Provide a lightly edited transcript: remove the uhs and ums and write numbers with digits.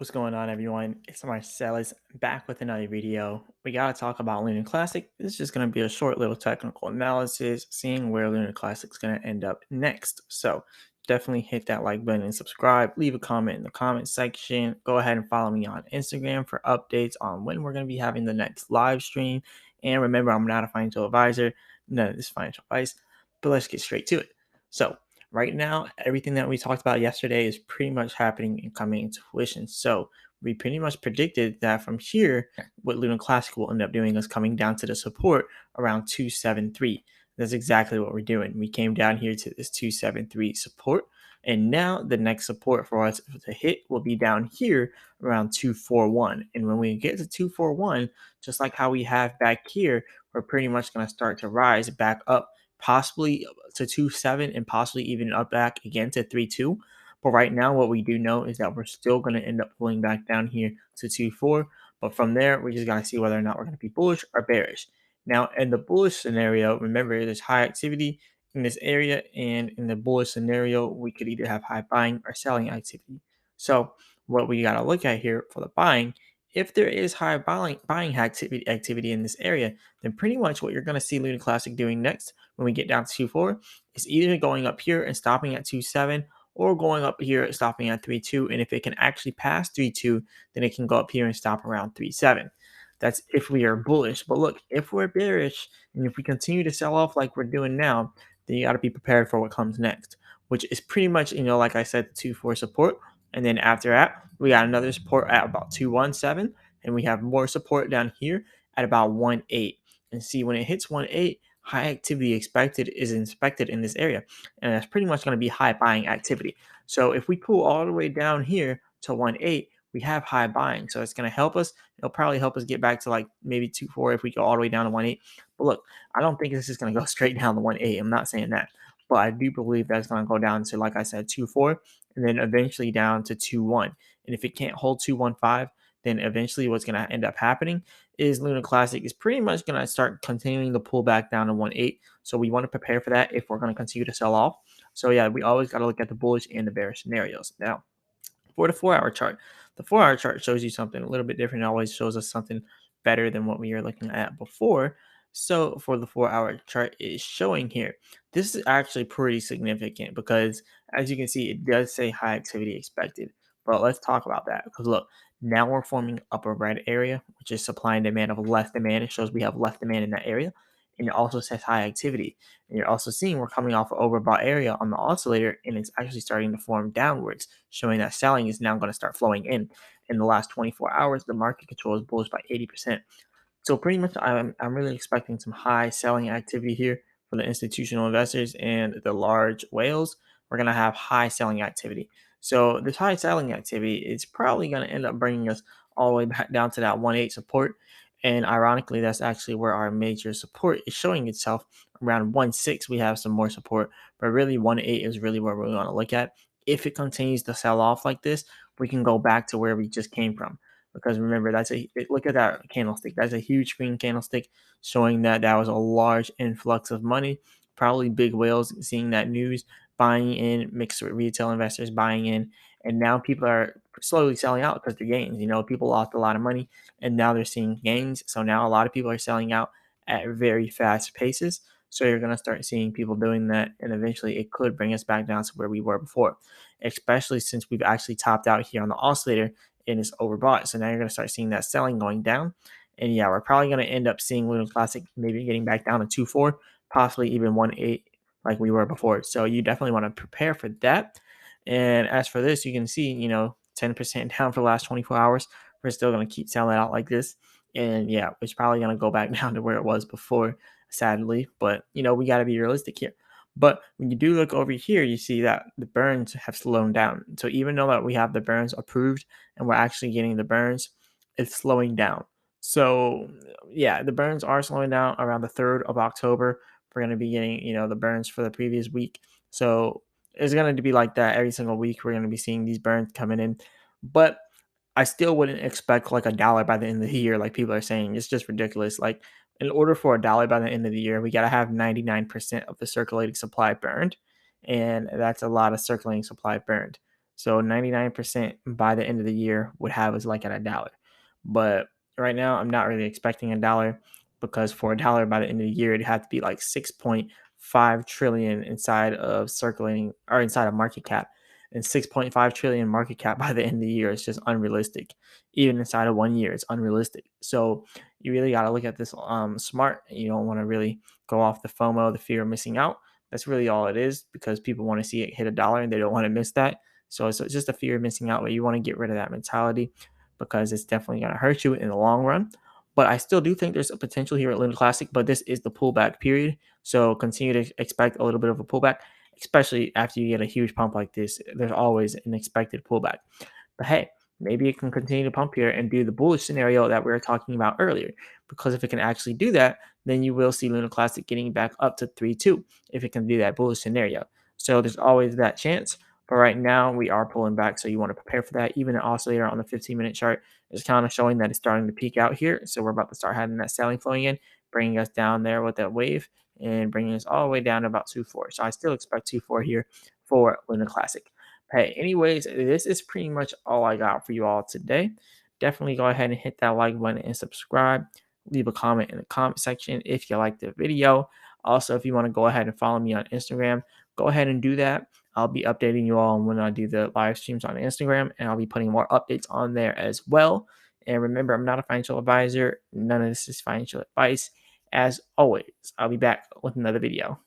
What's going on, everyone? It's Marcellus back with another video. We got to talk about Lunar Classic. This is just going to be a short little technical analysis, seeing where Lunar Classic is going to end up next. So definitely hit that like button and subscribe. Leave a comment in the comment section. Go ahead and follow me on Instagram for updates on when we're going to be having the next live stream. And remember, I'm not a financial advisor. None of this financial advice. But let's get straight to it. So right now, everything that we talked about yesterday is pretty much happening and coming into fruition. So we pretty much predicted that from here, what Luna Classic will end up doing is coming down to the support around 273. That's exactly what we're doing. We came down here to this 273 support. And now the next support for us to hit will be down here around 241. And when we get to 241, just like how we have back here, we're pretty much going to start to rise back up possibly to 2.7 and possibly even up back again to 3.2. But right now, what we do know is that we're still going to end up pulling back down here to 2.4. But from there, we just got to see whether or not we're going to be bullish or bearish. Now, in the bullish scenario, remember there's high activity in this area, and in the bullish scenario, we could either have high buying or selling activity. So, what we got to look at here for the buying, if there is high buying activity in this area, then pretty much what you're going to see Luna Classic doing next when we get down to 2.4 is either going up here and stopping at 2.7 or going up here stopping at 3.2. And if it can actually pass 3.2, then it can go up here and stop around 3.7. That's if we are bullish. But look, if we're bearish and if we continue to sell off like we're doing now, then you got to be prepared for what comes next, which is pretty much, like I said, the 2.4 support. And then after that, we got another support at about 2.17. And we have more support down here at about 1.8. And see, when it hits 1.8, high activity expected is inspected in this area, and that's pretty much going to be high buying activity. So if we pull all the way down here to 1.8, we have high buying, so it's going to help us. It'll probably help us get back to like maybe 2.4 if we go all the way down to 1.8. But look, I don't think this is going to go straight down to 1.8. I'm not saying that, but I do believe that's going to go down to, like I said, 2.4, and then eventually down to 2.1. And if it can't hold 2.15, then eventually what's going to end up happening is Luna Classic is pretty much going to start continuing to pull back down to 1.8. So we want to prepare for that if we're going to continue to sell off. So yeah, we always got to look at the bullish and the bearish scenarios. Now, for the 4 hour chart, the 4 hour chart shows you something a little bit different. It always shows us something better than what we were looking at before. So for the 4 hour chart, it's showing here. This is actually pretty significant because as you can see, it does say high activity expected. But let's talk about that because look, now we're forming upper red area, which is supply and demand of less demand. It shows we have less demand in that area. And it also says high activity. And you're also seeing we're coming off an overbought area on the oscillator, and it's actually starting to form downwards, showing that selling is now going to start flowing in. In the last 24 hours, the market control is bullish by 80%. So pretty much, I'm really expecting some high selling activity here for the institutional investors and the large whales. We're going to have high selling activity. So this high selling activity is probably going to end up bringing us all the way back down to that 1.8 support. And ironically, that's actually where our major support is showing itself. Around 1.6, we have some more support, but really 1.8 is really where we want to look at. If it continues to sell off like this, we can go back to where we just came from. Because remember, look at that candlestick. That's a huge green candlestick showing that that was a large influx of money. Probably big whales seeing that news, buying in, mixed with retail investors buying in, and now people are slowly selling out because they're gains. People lost a lot of money, and now they're seeing gains. So now a lot of people are selling out at very fast paces. So you're going to start seeing people doing that, and eventually it could bring us back down to where we were before, especially since we've actually topped out here on the oscillator and it's overbought. So now you're going to start seeing that selling going down. And yeah, we're probably going to end up seeing Luna Classic maybe getting back down to 2.4, possibly even 1.8 like we were before. So you definitely want to prepare for that. And as for this, you can see, 10% down for the last 24 hours. We're still going to keep selling out like this. And yeah, it's probably going to go back down to where it was before, sadly. But, we got to be realistic here. But when you do look over here, you see that the burns have slowed down. So even though that we have the burns approved and we're actually getting the burns, it's slowing down. So yeah, the burns are slowing down around the 3rd of October. We're going to be getting, the burns for the previous week. So it's going to be like that every single week. We're going to be seeing these burns coming in. But I still wouldn't expect like a dollar by the end of the year, like people are saying. It's just ridiculous. Like, in order for a dollar by the end of the year, we got to have 99% of the circulating supply burned. And that's a lot of circulating supply burned. So 99% by the end of the year would have us like at a dollar. But right now, I'm not really expecting a dollar because for a dollar by the end of the year, it'd have to be like 6.5 trillion inside of circulating or inside of market cap. And 6.5 trillion market cap by the end of the year is just unrealistic. Even inside of 1 year, it's unrealistic. So you really got to look at this smart. You don't want to really go off the FOMO, the fear of missing out. That's really all it is because people want to see it hit a dollar and they don't want to miss that. So it's just a fear of missing out, but you want to get rid of that mentality because it's definitely going to hurt you in the long run. But I still do think there's a potential here at Luna Classic, but this is the pullback period. So continue to expect a little bit of a pullback, especially after you get a huge pump like this. There's always an expected pullback. But hey, maybe it can continue to pump here and do the bullish scenario that we were talking about earlier. Because if it can actually do that, then you will see Luna Classic getting back up to 3-2 if it can do that bullish scenario. So there's always that chance. But right now, we are pulling back, so you want to prepare for that. Even the oscillator on the 15-minute chart is kind of showing that it's starting to peak out here. So we're about to start having that selling flowing in, bringing us down there with that wave and bringing us all the way down to about 2.4. So I still expect 2.4 here for Luna Classic. Hey, anyways, this is pretty much all I got for you all today. Definitely go ahead and hit that like button and subscribe. Leave a comment in the comment section if you like the video. Also, if you want to go ahead and follow me on Instagram, go ahead and do that. I'll be updating you all when I do the live streams on Instagram, and I'll be putting more updates on there as well. And remember, I'm not a financial advisor. None of this is financial advice. As always, I'll be back with another video.